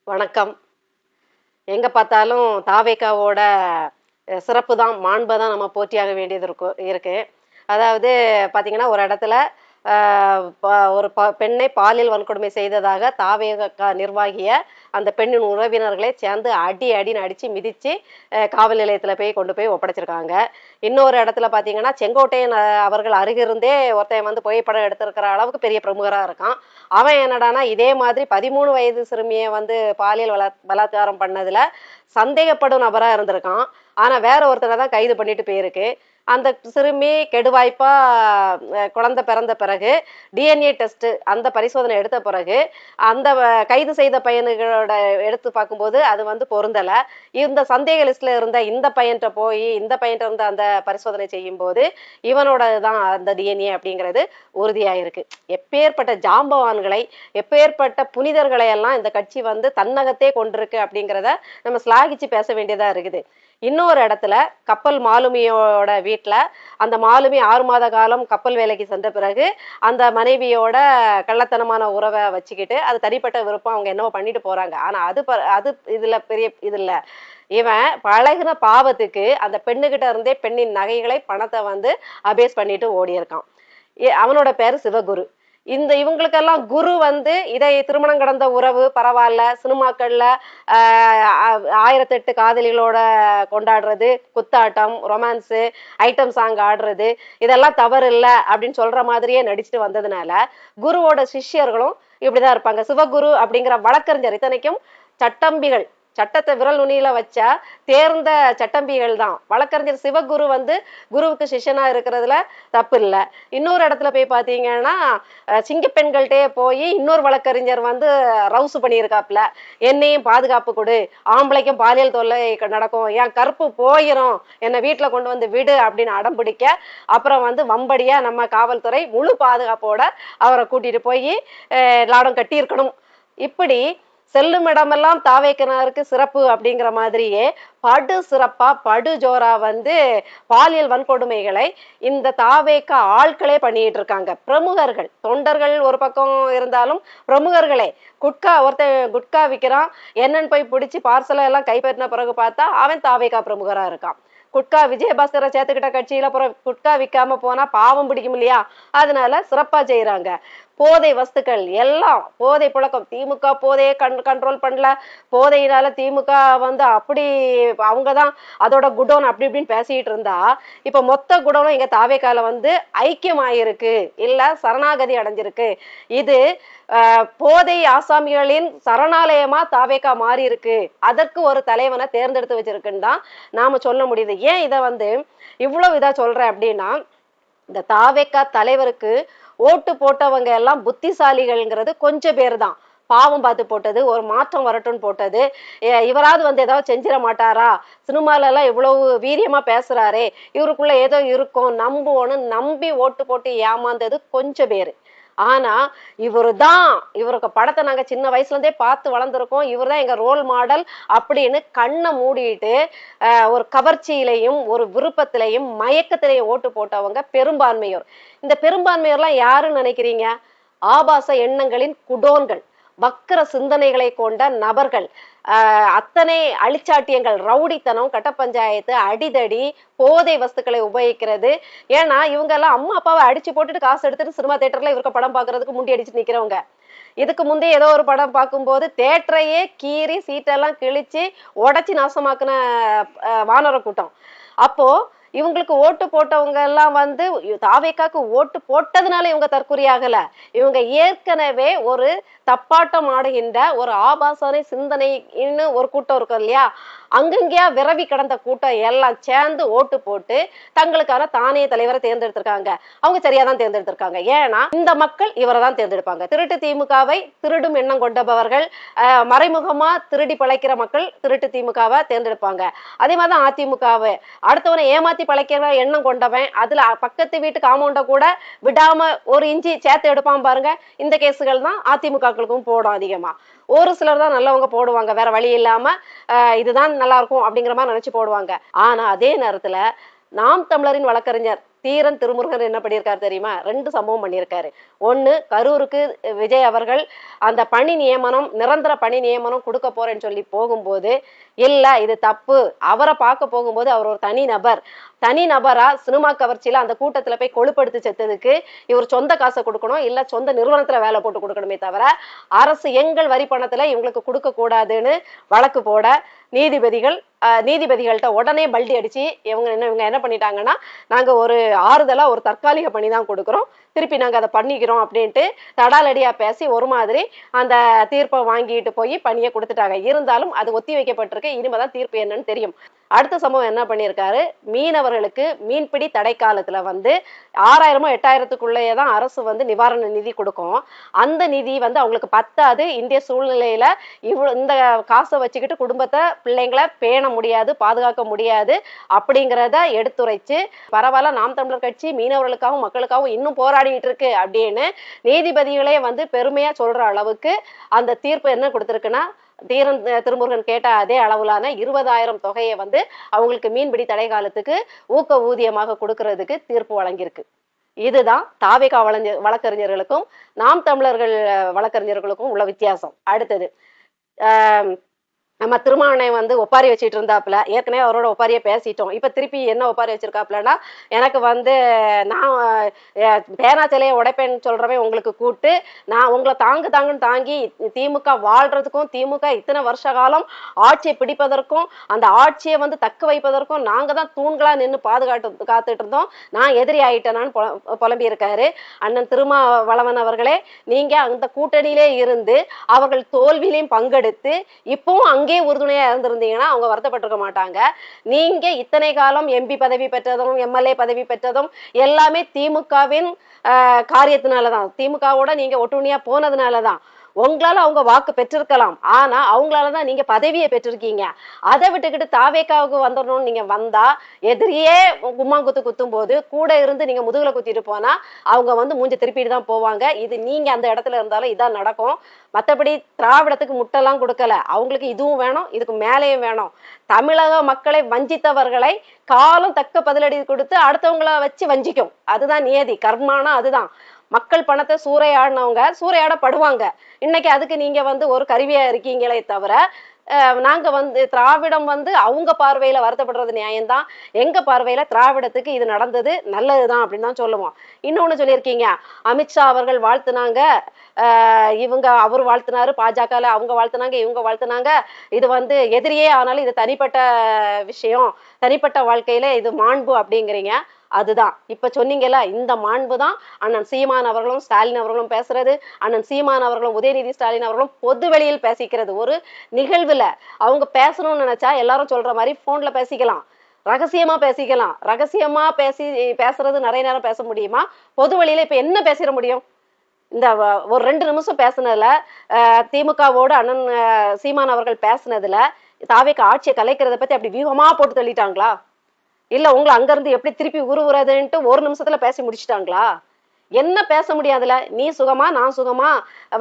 வணக்கம். எங்க பார்த்தாலும் தாவேக்காவோட சிறப்பு தான், மாண்பை தான் நம்ம போற்றியாக வேண்டியது இருக்கு. அதாவது பார்த்தீங்கன்னா, ஒரு இடத்துல அ ப ஒரு பெண்ணை பாலியல் வன்கொடுமை செய்ததாக தாவேகா நிர்வாகிய அந்த பெண்ணின் உறவினர்களே சேர்ந்து அடி அடின்னு அடிச்சு மிதிச்சு காவல் நிலையத்துல கொண்டு போய் ஒப்படைச்சிருக்காங்க. இன்னொரு இடத்துல பார்த்தீங்கன்னா, செங்கோட்டையன் அவர்கள் அருகிருந்தே ஒருத்தன் வந்து புகைப்படம் எடுத்திருக்கிற அளவுக்கு பெரிய பிரமுகரா இருக்கான். அவன் என்னடான்னா, இதே மாதிரி 13 வயது சிறுமிய வந்து பாலியல் பலாத்காரம் பண்ணதுல சந்தேகப்படும் நபரா இருந்திருக்கான். ஆனா வேற ஒருத்தர தான் கைது பண்ணிட்டு போயிருக்கு. அந்த சிறுமி கெடுவாய்ப்பா குழந்தை பிறந்த பிறகு டிஎன்ஏ டெஸ்ட் அந்த பரிசோதனை எடுத்த பிறகு அந்த கைது செய்த பையனுகளோட எடுத்து பார்க்கும்போது அது வந்து பொருந்தல. இந்த சந்தேக லிஸ்ட்ல இருந்த இந்த பையன்கிட்ட போய் இந்த பையன்கிட்ட இருந்த அந்த பரிசோதனை செய்யும் போது இவனோட தான் அந்த டிஎன்ஏ அப்படிங்கிறது உறுதியாயிருக்கு. எப்பேற்பட்ட ஜாம்பவான்களை, எப்பேற்பட்ட புனிதர்களை எல்லாம் இந்த கட்சி வந்து தன்னகத்தே கொண்டிருக்கு அப்படிங்கிறத நம்ம சிலாகிச்சு பேச வேண்டியதா இருக்குது. இன்னொரு இடத்துல கப்பல் மாலுமியோட வீட்டுல அந்த மாலுமி 6 மாத காலம் கப்பல் வேலைக்கு சென்ற பிறகு அந்த மனைவியோட கள்ளத்தனமான உறவை வச்சுக்கிட்டு அது தனிப்பட்ட விருப்பம், அவங்க என்னவோ பண்ணிட்டு போறாங்க. ஆனா அது இதுல பெரிய இது இல்ல. இவன் பழகுன பாவத்துக்கு அந்த பெண்ணுகிட்ட இருந்தே பெண்ணின் நகைகளை பணத்தை வந்து அபேஸ் பண்ணிட்டு ஓடி இருக்கான். அவனோட பேரு சிவகுரு. இவங்களுக்கெல்லாம் குரு வந்து இதை திருமணம் கடந்த உறவு பரவாயில்ல, சினிமாக்கள்ல 1008 காதலிகளோட கொண்டாடுறது, குத்தாட்டம், ரொமான்ஸு, ஐட்டம் சாங் ஆடுறது, இதெல்லாம் தவறு இல்லை அப்படின்னு சொல்ற மாதிரியே நடிச்சுட்டு வந்ததுனால குருவோட சிஷ்யர்களும் இப்படிதான் இருப்பாங்க. சிவகுரு அப்படிங்கிற வழக்கறிஞர், இத்தனைக்கும் சட்டம்பிகள், சட்டத்தை விரல் நுனியில வச்சா தேர்ந்த சட்டம்பிகள் தான். வழக்கறிஞர் சிவகுரு வந்து குருவுக்கு சிஷ்யனா இருக்கிறதுல தப்பு இல்லை. இன்னொரு இடத்துல போய் பார்த்தீங்கன்னா, சிங்க பெண்கள்கிட்டே போய் இன்னொரு வழக்கறிஞர் வந்து ரவுசு பண்ணியிருக்காப்புல, என்னையும் பாதுகாப்பு கொடு, ஆம்பளைக்கும் பாலியல் தொல்லை நடக்கும், என் கருப்பு போயிரும், என்னை வீட்டில் கொண்டு வந்து விடு அப்படின்னு அடம் பிடிக்க, அப்புறம் வந்து வம்படியா நம்ம காவல்துறை முழு பாதுகாப்போட அவரை கூட்டிட்டு போய் லாடம் கட்டியிருக்கணும். இப்படி செல்லும் இடமெல்லாம் தாவேக்கனாருக்கு சிறப்பு அப்படிங்கிற மாதிரியே படு சிறப்பா படு ஜோரா வந்து பாலியல் வன்கொடுமைகளை இந்த தாவேக்கா ஆட்களே பண்ணிட்டு இருக்காங்க. பிரமுகர்கள், தொண்டர்கள் ஒரு பக்கம் இருந்தாலும் பிரமுகர்களே, ஒருத்தன் குட்கா விற்கிறான், என்னன்னு போய் பிடிச்சி பார்சலை எல்லாம் கைப்பற்றின பிறகு பார்த்தா அவன் தாவேக்கா பிரமுகரா இருக்கான். குட்கா விஜயபாஸ்கரை சேர்த்துக்கிட்ட கட்சியில அப்புறம் குட்கா விற்காம போனா பாவம் பிடிக்கும் இல்லையா, அதனால சிறப்பா செய்யறாங்க. போதை வஸ்துக்கள் எல்லாம், போதை புழக்கம், திமுக போதையை கண்ட்ரோல் பண்ணல, போதையினால திமுக வந்து அப்படி அவங்கதான் அதோட குடோன் அப்படி இப்படின்னு பேசிட்டு இருந்தா, இப்ப மொத்த குடோனும் எங்க தாவேக்கால வந்து ஐக்கியமாயிருக்கு, இல்ல சரணாகதி அடைஞ்சிருக்கு. இது போதை ஆசாமிகளின் சரணாலயமா தாவேக்கா மாறி இருக்கு. அதற்கு ஒரு தலைவனை தேர்ந்தெடுத்து வச்சிருக்குன்னு தான் நாம சொல்ல முடியுது. ஏன் இதை வந்து இவ்வளவு இதா சொல்றேன் அப்படின்னா, இந்த தாவேக்கா தலைவருக்கு ஓட்டு போட்டவங்க எல்லாம் புத்திசாலிகள்ங்கிறது கொஞ்சம் பேர் தான். பாவம் பார்த்து போட்டது, ஒரு மாற்றம் வரட்டும்னு போட்டது, இவராது வந்து ஏதாவது செஞ்சிட மாட்டாரா, சினிமால எல்லாம் இவ்வளவு வீரியமா பேசுறாரே, இவருக்குள்ள ஏதோ இருக்கும் நம்புவோன்னு நம்பி ஓட்டு போட்டு ஏமாந்தது கொஞ்சம் பேரு. ஆனா இவருக்கு படத்தை நாங்க சின்ன வயசுல இருந்தே பார்த்து வளர்ந்துருக்கோம், இவர் தான் எங்க ரோல் மாடல் அப்படின்னு கண்ணை மூடிட்டு ஒரு கவர்ச்சியிலையும் ஒரு விருப்பத்திலையும் மயக்கத்திலையும் ஓட்டு போட்டவங்க பெரும்பான்மையோர். இந்த பெரும்பான்மையோர்லாம் யாருன்னு நினைக்கிறீங்க? ஆபாச எண்ணங்களின் குடோன்கள், வக்கர சிந்தனைகளை கொண்ட நபர்கள், அத்தனை அழிச்சாட்டியங்கள், ரவுடித்தனம், கட்ட பஞ்சாயத்து, அடிதடி, போதை வஸ்துக்களை உபயோகிக்கிறது. ஏன்னா இவங்க எல்லாம் அம்மா அப்பாவை அடிச்சு போட்டுட்டு காசு எடுத்துட்டு சினிமா தேட்டர்ல இவருக்கு படம் பாக்குறதுக்கு முண்டி அடிச்சு நிக்கிறவங்க. இதுக்கு முந்தைய ஏதோ ஒரு படம் பார்க்கும்போது தேட்டரையே கீறி சீட்டெல்லாம் கிழிச்சு உடைச்சி நாசமாக்குன வானர கூட்டம். அப்போ இவங்களுக்கு ஓட்டு போட்டவங்க எல்லாம் வந்து தாவேக்காக்கு ஓட்டு போட்டதுனால இவங்க தற்கொலையாகல, இவங்க ஏற்கனவே ஒரு தப்பாட்டம் ஆடுகின்ற ஒரு ஆபாசனை சிந்தனைன்னு ஒரு கூட்டம் இருக்கும் இல்லையா, அங்கங்கேயா விரவி கிடந்த கூட்டம் எல்லாம் சேர்ந்து ஓட்டு போட்டு தங்களுக்கான தானே தலைவரை தேர்ந்தெடுத்திருக்காங்க. அவங்க சரியாதான் தேர்ந்தெடுத்திருக்காங்க. ஏன்னா இந்த மக்கள் இவரை தான் தேர்ந்தெடுப்பாங்க. திருட்டு திமுகவை திருடும் எண்ணம் கொண்டவர்கள், மறைமுகமா திருடி பழைக்கிற மக்கள் திருட்டு திமுகவை தேர்ந்தெடுப்பாங்க. அதே மாதிரிதான் அதிமுகவை அடுத்தவனை ஏமாத்தி பழைக்கிற எண்ணம் கொண்டவன், அதுல பக்கத்து வீட்டு காம்பவுண்ட கூட விடாம ஒரு இஞ்சி சேர்த்து எடுப்பான் பாருங்க, இந்த கேசுகள் தான் அதிமுகக்களுக்கும் போடும் அதிகமா. ஒரு சிலர் தான் நல்லவங்க போடுவாங்க, வேற வழி இல்லாம இதுதான் நல்லா இருக்கும் அப்படிங்கிற மாதிரி நினைச்சு போடுவாங்க. ஆனா அதே நேரத்துல நாம் தமிழரின் வழக்கறிஞர் தீரன் திருமுருகன் என்ன பண்ணியிருக்காரு தெரியுமா? 2 சம்பவம் பண்ணியிருக்காரு. ஒண்ணு, கரூருக்கு விஜய் அவர்கள் அந்த பணி நியமனம், நிரந்தர பணி நியமனம் கொடுக்க போறேன்னு சொல்லி போகும்போது, இல்ல இது தப்பு, அவரை பார்க்க போகும்போது அவர் ஒரு தனி நபரா சினிமா கவர்ச்சியில அந்த கூட்டத்துல போய் கொழுப்படுத்தி செத்ததுக்கு இவர் சொந்த காசை கொடுக்கணும், இல்ல சொந்த நிறுவனத்துல வேலை போட்டு கொடுக்கணுமே தவிர அரசு எங்கள் வரி பணத்துல இவங்களுக்கு கொடுக்க கூடாதுன்னு வழக்கு போட நீதிபதிகள்கிட்ட உடனே பல்டி அடிச்சு இவங்க என்ன பண்ணிட்டாங்கன்னா, நாங்க ஒரு ஆறுதலா ஒரு தற்காலிக பணி தான் கொடுக்குறோம், திருப்பி நாங்க அதை பண்ணிக்கிறோம் அப்படின்ட்டு தடாலடியா பேசி ஒரு மாதிரி அந்த தீர்ப்பை வாங்கிட்டு போய் பணியை கொடுத்துட்டாங்க. இருந்தாலும் அது ஒத்தி வைக்கப்பட்டிருக்கு. இனிமேதான் தீர்ப்பு என்னன்னு தெரியும். அடுத்த சம்பவம் என்ன பண்ணியிருக்காரு, மீனவர்களுக்கு மீன்பிடி தடை காலத்துல வந்து 6000 8000க்குள்ளேயே தான் அரசு வந்து நிவாரண நிதி கொடுக்கும். அந்த நிதி வந்து அவங்களுக்கு பத்தாது. இந்திய சூழ்நிலையில இந்த காசை வச்சுக்கிட்டு குடும்பத்தை பிள்ளைங்களை பேண முடியாது, பாதுகாக்க முடியாது அப்படிங்கிறத எடுத்துரைச்சு, பரவாயில்ல நாம் தமிழர் கட்சி மீனவர்களுக்காகவும் மக்களுக்காகவும் இன்னும் போராடிட்டு இருக்கு அப்படின்னு நீதிபதிகளே வந்து பெருமையா சொல்ற அளவுக்கு அந்த தீர்ப்பு என்ன கொடுத்திருக்குன்னா, தீரன் திருமுருகன் கேட்ட அதே அளவிலான 20,000 தொகையை வந்து அவங்களுக்கு மீன்பிடி தடை காலத்துக்கு ஊக்க ஊதியமாக கொடுக்கறதுக்கு தீர்ப்பு வழங்கியிருக்கு. இதுதான் தாவேகா வழக்கறிஞர்களுக்கும் நாம் தமிழர்கள் வழக்கறிஞர்களுக்கும் உள்ள வித்தியாசம். அடுத்தது, நம்ம திருமாவனை வந்து ஒப்பாரி வச்சுட்டு இருந்தாப்புல, ஏற்கனவே அவரோட ஒப்பாரியை பேசிட்டோம். இப்ப திருப்பி என்ன ஒப்பாரி வச்சிருக்காப்புலன்னா, எனக்கு வந்து நான் பேனா சிலையை உடைப்பேன்னு சொல்றவன் உங்களுக்கு கூட்டு, நான் உங்களை தாங்குன்னு தாங்கி திமுக வாழ்றதுக்கும், திமுக இத்தனை வருஷ காலம் ஆட்சியை பிடிப்பதற்கும், அந்த ஆட்சியை வந்து தக்க வைப்பதற்கும் நாங்க தான் தூண்களா நின்று காத்துட்டு இருந்தோம், நான் எதிரி ஆயிட்டேனான்னு புலம்பி இருக்காரு அண்ணன் திருமாவளவன் அவர்களே. நீங்க அந்த கூட்டணியிலே இருந்து அவர்கள் தோல்வியிலையும் பங்கெடுத்து இப்பவும் அங்கே உறுதுணையா இருந்திருந்தீங்கன்னா அவங்க வருத்தப்பட்டிருக்க மாட்டாங்க. நீங்க இத்தனை காலம் எம்பி பதவி பெற்றதும் எம்எல்ஏ பதவி பெற்றதும் எல்லாமே திமுகவின் காரியத்தினாலதான், திமுகவோட நீங்க ஒட்டுணியா போனதுனாலதான். உங்களால அவங்க வாக்கு பெற்றிருக்கலாம், ஆனா அவங்களாலதான் நீங்க பதவியை பெற்றிருக்கீங்க. அதை விட்டுக்கிட்டு தாவேக்காவுக்கு வந்துடணும்னு நீங்க வந்தா, எதிரியே கும்மாங்குத்து குத்தும் போது கூட இருந்து நீங்க முதுகுல குத்திட்டு போனா அவங்க வந்து மூஞ்சி திருப்பிட்டு தான் போவாங்க. இது நீங்க அந்த இடத்துல இருந்தாலும் இதான் நடக்கும். மற்றபடி திராவிடத்துக்கு முட்டெல்லாம் கொடுக்கல, அவங்களுக்கு இதுவும் வேணும், இதுக்கு மேலேயும் வேணும். தமிழக மக்களை வஞ்சித்தவர்களை காலம் தக்க பதிலடி கொடுத்து அடுத்தவங்கள வச்சு வஞ்சிக்கும். அதுதான் நியதி, கர்மானா அதுதான். மக்கள் பணத்தை சூறையாடினவங்க சூறையாடப்படுவாங்க. இன்னைக்கு அதுக்கு நீங்க வந்து ஒரு கருவியா இருக்கீங்களே தவிர, நாங்க வந்து திராவிடம் வந்து அவங்க பார்வையில வருத்தப்படுறது நியாயம்தான், எங்க பார்வையில திராவிடத்துக்கு இது நடந்தது நல்லதுதான் அப்படின்னு தான் சொல்லுவோம். இன்னொன்னு சொல்லியிருக்கீங்க, அமித்ஷா அவர்கள் வாழ்த்துனாங்க, அவர் வாழ்த்தினாரு, பாஜகல அவங்க வாழ்த்தினாங்க, இவங்க வாழ்த்தினாங்க, இது வந்து எதிரியே ஆனாலும் இது தனிப்பட்ட விஷயம், தனிப்பட்ட வாழ்க்கையில இது மாண்பு அப்படிங்கிறீங்க. அதுதான் இப்ப சொன்னீங்கல்ல, இந்த மாண்பு தான் அண்ணன் சீமான் அவர்களும் ஸ்டாலின் அவர்களும் பேசுறது, அண்ணன் சீமான் அவர்களும் உதயநிதி ஸ்டாலின் அவர்களும் பொது வெளியில் பேசிக்கிறது. ஒரு நிகழ்வுல அவங்க பேசணும்னு நினைச்சா எல்லாரும் சொல்ற மாதிரி போன்ல பேசிக்கலாம், ரகசியமா பேசிக்கலாம். ரகசியமா பேசுறது நிறைய நேரம் பேச முடியுமா? பொது வழியில இப்ப என்ன பேசிட முடியும்? இந்த ஒரு 2 நிமிஷம் பேசுனதுல திமுகவோட அண்ணன் சீமான் அவர்கள் பேசுனதுல தாவேக்கு ஆட்சியை கலைக்கிறத பத்தி அப்படி வியூகமா போட்டு தள்ளிட்டாங்களா? இல்ல உங்களை அங்க இருந்து எப்படி திருப்பி உருவுறதுன்ட்டு ஒரு நிமிஷத்துல பேசி முடிச்சுட்டாங்களா? என்ன பேச முடியாதுல? நீ சுகமா நான் சுகமா,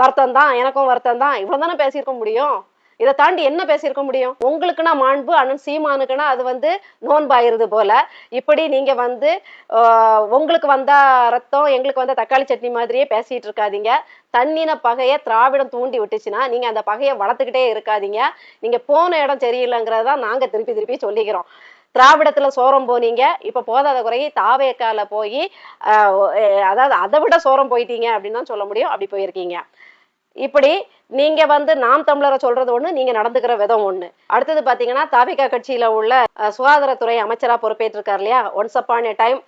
வருத்தம் தான், எனக்கும் வருத்தம் தான், இவ்வளவுதானே பேசியிருக்க முடியும். இதை தாண்டி என்ன பேசியிருக்க முடியும்? உங்களுக்குன்னா மாண்பு, அண்ணன் சீமானுக்குன்னா அது வந்து நோன்பாயிருது போல. இப்படி நீங்க வந்து உங்களுக்கு வந்தா ரத்தம் எங்களுக்கு வந்த தக்காளி சட்னி மாதிரியே பேசிட்டு இருக்காதீங்க. தண்ணின பகைய திராவிடம் தூண்டி விட்டுச்சுன்னா நீங்க அந்த பகையை வளர்த்துக்கிட்டே இருக்காதீங்க. நீங்க போன இடம் சரியில்லைங்கிறதான் நாங்க திருப்பி சொல்லிக்கிறோம். திராவிடத்துல சோரம் போனீங்க, இப்ப போதாத குறையை தாவேக்கால போய் அதாவது அதை விட சோரம் போயிட்டீங்க அப்படின்னு தான் சொல்ல முடியும். அப்படி போயிருக்கீங்க. இப்படி நீங்க வந்து நாம் தமிழரை சொல்றது ஒண்ணு, நீங்க நடந்துக்கிற விதம் ஒண்ணு. அடுத்தது பாத்தீங்கன்னா, தாவேகா கட்சியில உள்ள சுகாதாரத்துறை அமைச்சரா பொறுப்பேற்றிருக்காரு இல்லையா, ஒன்ஸ் அப்பான் எ டைம்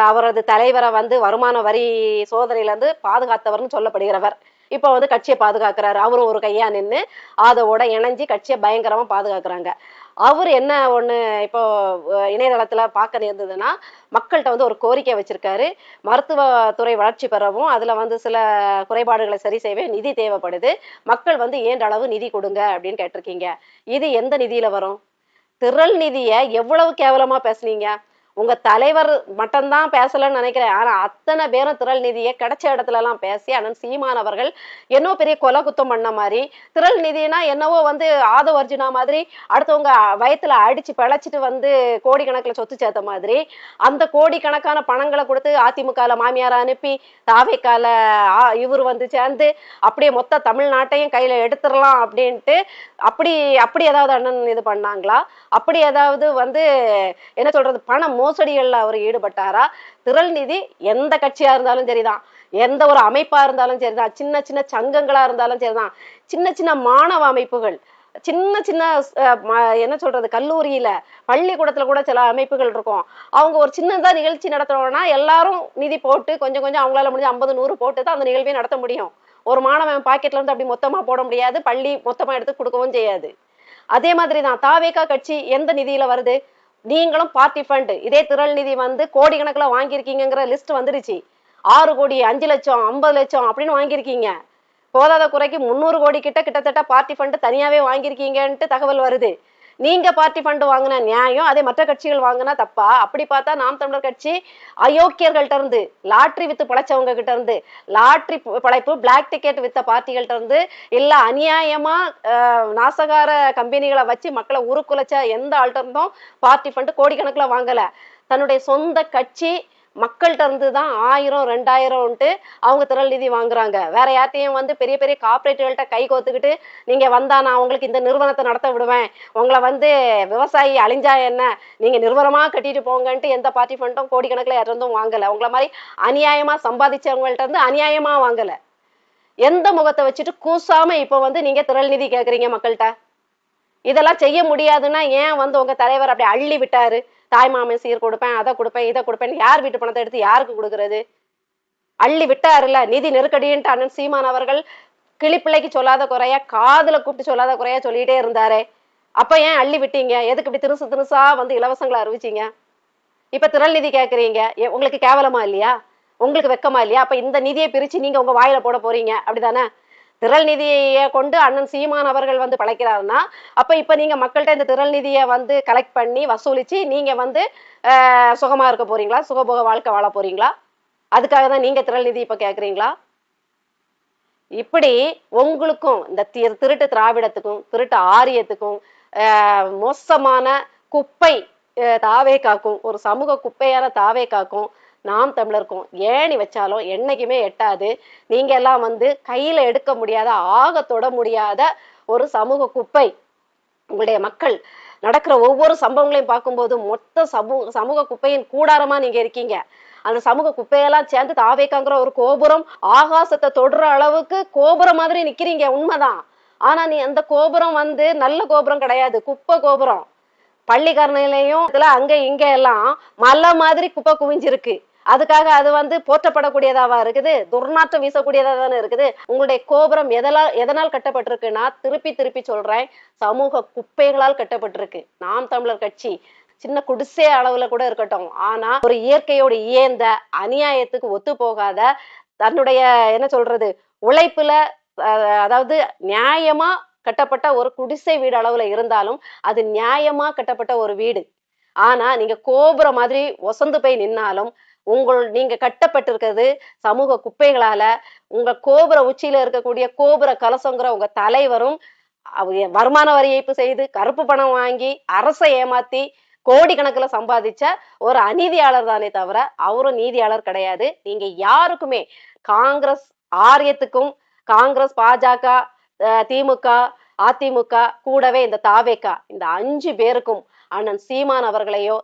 அவரது தலைவரை வந்து வருமான வரி சோதனையில இருந்து பாதுகாத்தவர்னு சொல்லப்படுகிறவர் இப்ப வந்து கட்சியை பாதுகாக்கிறாரு. அவரும் ஒரு கையா நின்று அதோட இணைஞ்சு கட்சியை பயங்கரமா பாதுகாக்கிறாங்க. அவர் என்ன ஒண்ணு இப்போ இணையதளத்துல பார்க்க நேர்ந்ததுன்னா, மக்கள்கிட்ட வந்து ஒரு கோரிக்கை வச்சிருக்காரு. மருத்துவத்துறை வளர்ச்சி பெறவும் அதுல வந்து சில குறைபாடுகளை சரி செய்யவே நிதி தேவைப்படுது, மக்கள் வந்து ஏன்ற அளவு நிதி கொடுங்க அப்படின்னு கேட்டிருக்கீங்க. இது எந்த நிதியில வரும்? திரள் நிதியை எவ்வளவு கேவலமா பேசுனீங்க. உங்க தலைவர் மட்டும்தான் பேசலன்னு நினைக்கிறேன். ஆனா அத்தனை பேரும் திரள் நிதியை கிடைச்ச இடத்துல எல்லாம் பேசி அண்ணன் சீமான் அவர்கள் என்னவோ பெரிய கொலை குத்தம் பண்ண மாதிரி, திரள் நிதினா என்னவோ வந்து ஆதவ அர்ஜுனா மாதிரி அடுத்தவங்க வயத்துல அடிச்சு பிழைச்சிட்டு வந்து கோடிக்கணக்குல சொத்து சேர்த்த மாதிரி, அந்த கோடிக்கணக்கான பணங்களை கொடுத்து அதிமுகல மாமியார அனுப்பி தாவேக்கால இவர் வந்து சேர்ந்து அப்படியே மொத்த தமிழ்நாட்டையும் கையில எடுத்துடலாம் அப்படின்ட்டு அப்படி அப்படி ஏதாவது அண்ணன் இது பண்ணாங்களா? அப்படி ஏதாவது வந்து என்ன சொல்றது, பண மோசடிகள்ல அவர் ஈடுபட்டாரா? திரள் நிதி எந்த கட்சியா இருந்தாலும் சரிதான், எந்த ஒரு அமைப்பா இருந்தாலும் சரிதான், சின்ன சின்ன சங்கங்களா இருந்தாலும் சரிதான், சின்ன சின்ன மாணவ அமைப்புகள், சின்ன சின்ன என்ன சொல்றது, கல்லூரியில பள்ளிக்கூடத்துல கூட சில அமைப்புகள் இருக்கும். அவங்க ஒரு சின்னதா நிகழ்ச்சி நடத்தணும்னா எல்லாரும் நிதி போட்டு கொஞ்சம் கொஞ்சம் அவங்களால முடிஞ்ச 50 100 போட்டு தான் அந்த நிகழ்வையும் நடத்த முடியும். ஒரு மாணவன் பாக்கெட்ல இருந்து அப்படி மொத்தமா போட முடியாது, பள்ளி மொத்தமா எடுத்து கொடுக்கவும் செய்யாது. அதே மாதிரிதான் தாவேகா கட்சி எந்த நிதியில வருது? நீங்களும் பார்ட்டி ஃபண்ட் இதே திரள் நிதி வந்து கோடிக்கணக்குல வாங்கியிருக்கீங்கிற லிஸ்ட் வந்துருச்சு. 6 கோடி 5 லட்சம் 50 லட்சம் அப்படின்னு வாங்கியிருக்கீங்க. போதாத குறைக்கு 300 கோடி கிட்டத்தட்ட பார்ட்டி ஃபண்ட் தனியாவே வாங்கியிருக்கீங்கன்ட்டு தகவல் வருது. நீங்க பார்ட்டி ஃபண்ட் வாங்கின நியாயம், அதே மற்ற கட்சிகள் வாங்கினா தப்பா? அப்படி பார்த்தா நாம் தமிழர் கட்சி அயோக்கியர்கள்ட்ட இருந்து, லாட்ரி வித்து பழைச்சவங்க கிட்ட இருந்து, லாட்ரி பழைப்பு பிளாக் டிக்கெட் வித்த பார்ட்டிகள்ட்ட இருந்து, இல்ல அநியாயமா நாசகார கம்பெனிகளை வச்சு மக்களை உருக்குலைச்ச எந்த ஆள்கிட்ட இருந்தும் பார்ட்டி ஃபண்ட் கோடிக்கணக்குல வாங்கல. தன்னுடைய சொந்த கட்சி மக்கள்கிட்ட இருந்து தான் 1000 2000ன்ட்டு அவங்க திரள் நிதி வாங்குறாங்க. வேற யார்ட்டையும் வந்து பெரிய பெரிய கார்பரேட்டுகள்கிட்ட கை கோத்துக்கிட்டு நீங்க வந்தா நான் உங்களுக்கு இந்த நிறுவனத்தை நடத்த விடுவேன், உங்களை வந்து விவசாயி அழிஞ்சா என்ன, நீங்க நிறுவனமா கட்டிட்டு போங்கன்ட்டு எந்த பார்ட்டி ஃபண்டும் கோடிக்கணக்கில் இருந்தும் வாங்கல. உங்களை மாதிரி அநியாயமா சம்பாதிச்சவங்கள்ட்ட இருந்து அநியாயமா வாங்கல. எந்த முகத்தை வச்சுட்டு கூசாம இப்ப வந்து நீங்க திரள் நிதி கேக்குறீங்க மக்கள்கிட்ட? இதெல்லாம் செய்ய முடியாதுன்னா ஏன் வந்து உங்க தலைவர் அப்படி அள்ளி விட்டாரு? தாய் மாமன் சீர் கொடுப்பேன், அதை கொடுப்பேன், இதை கொடுப்பேன், யார் வீட்டு பணத்தை எடுத்து யாருக்கு கொடுக்கறது? அள்ளி விட்டாருல்ல. நிதி நெருக்கடின்ட்டு அண்ணன் சீமான் அவர்கள் கிளிப்பிள்ளைக்கு சொல்லாத குறையா, காதுல கூப்பிட்டு சொல்லாத குறையா சொல்லிட்டே இருந்தாரே. அப்ப ஏன் அள்ளி விட்டீங்க? எதுக்கு இப்படி திருசு திருசா வந்து இலவசங்களை அறிவிச்சீங்க? இப்ப திரள் நிதி கேக்குறீங்க, உங்களுக்கு கேவலமா இல்லையா? உங்களுக்கு வெக்கமா இல்லையா? அப்ப இந்த நிதியை பிரிச்சு நீங்க உங்க வாயில போட போறீங்க, அப்படிதானே? திரள் நிதியை கொண்டு அண்ணன் சீமான் அவர்கள் வந்து பழைக்கிறாருன்னா, அப்ப இப்ப நீங்க மக்கள்கிட்ட இந்த திரள் நிதியை வந்து கலெக்ட் பண்ணி வசூலிச்சு நீங்க வந்து சுகமா இருக்க போறீங்களா? சுகபோக வாழ்க்கை வாழ போறீங்களா? அதுக்காக தான் நீங்க திரள் நிதி இப்ப கேக்குறீங்களா? இப்படி உங்களுக்கும் இந்த திருட்டு திராவிடத்துக்கும் திருட்டு ஆரியத்துக்கும் மோசமான குப்பை தாவேகாக்கும், ஒரு சமூக குப்பையான தாவேகாக்கும் நாம் தமிழருக்கும் ஏணி வச்சாலும் என்னைக்குமே எட்டாது. நீங்க எல்லாம் வந்து கையில எடுக்க முடியாத, ஆக தொட முடியாத ஒரு சமூக குப்பை. உங்களுடைய மக்கள் நடக்கிற ஒவ்வொரு சம்பவங்களையும் பார்க்கும்போது மொத்த சமூக குப்பையின் கூடாரமா நீங்க இருக்கீங்க. அந்த சமூக குப்பையெல்லாம் சேர்ந்து தாவேக்காங்கிற ஒரு கோபுரம் ஆகாசத்தை தொடுற அளவுக்கு கோபுரம் மாதிரி நிக்கிறீங்க, உண்மைதான். ஆனா நீ அந்த கோபுரம் வந்து நல்ல கோபுரம் கிடையாது, குப்பை கோபுரம். பள்ளிக்கரணையிலையும் இதுல அங்க இங்க எல்லாம் மலை மாதிரி குப்பை குவிஞ்சிருக்கு. அதுக்காக அது வந்து போற்றப்படக்கூடியதாவா இருக்குது? துர்நாற்றம் வீசக்கூடியதா தானே இருக்குது. உங்களுடைய கோபுரம் எதனால் கட்டப்பட்டிருக்குன்னா, திருப்பி திருப்பி சொல்றேன், சமூக குப்பைகளால் கட்டப்பட்டிருக்கு. நாம் தமிழர் கட்சி சின்ன குடிசை அளவுல கூட இருக்கட்டும், ஆனா ஒரு இயற்கையோடு இயந்த அநியாயத்துக்கு ஒத்து போகாத, தன்னுடைய என்ன சொல்றது உழைப்புல அதாவது நியாயமா கட்டப்பட்ட ஒரு குடிசை வீடு அளவுல இருந்தாலும் அது நியாயமா கட்டப்பட்ட ஒரு வீடு. ஆனா நீங்க கோபுரம் மாதிரி ஒசந்து போய் நின்னாலும் நீங்க கட்டப்பட்டிருக்கிறது சமூக குப்பைகளால. உங்க கோபுர உச்சியில இருக்கக்கூடிய கோபுர கலசங்கிற உங்க தலைவரும் வருமான வரி ஏய்ப்பு செய்து கருப்பு பணம் வாங்கி அரசை ஏமாத்தி கோடிக்கணக்குல சம்பாதிச்ச ஒரு அநீதியாளர் தானே தவிர அவரும் நீதியாளர் கிடையாது. நீங்க யாருக்குமே காங்கிரஸ் ஆரியத்துக்கும், காங்கிரஸ் பாஜக திமுக அதிமுக கூடவே இந்த தாவேகா, இந்த 5 பேருக்கும் அண்ணன் சீமான் அவர்களையோ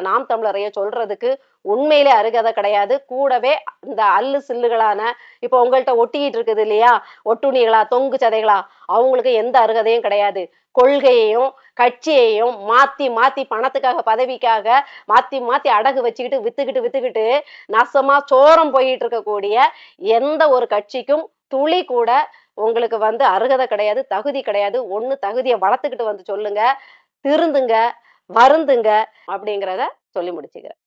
நாம் தமிழரையோ சொல்றதுக்கு உண்மையிலே அருகதை கிடையாது. கூடவே இந்த அல்லு சில்லுகளான இப்ப உங்கள்கிட்ட ஒட்டிக்கிட்டு இருக்குது இல்லையா, ஒட்டுணிகளா தொங்கு சதைகளா, அவங்களுக்கு எந்த அருகதையும் கிடையாது. கொள்கையையும் கட்சியையும் மாத்தி மாத்தி பணத்துக்காக பதவிக்காக மாத்தி மாத்தி அடகு வச்சுக்கிட்டு வித்துக்கிட்டு நாசமா சோரம் போயிட்டு இருக்கக்கூடிய எந்த ஒரு கட்சிக்கும் துளி கூட உங்களுக்கு வந்து அருகதை கிடையாது, தகுதி கிடையாது. ஒண்ணு தகுதியை வளர்த்துக்கிட்டு வந்து சொல்லுங்க, திருந்துங்க, வருந்துங்க அப்படிங்கிறத சொல்லி முடிச்சுக்கிறேன்.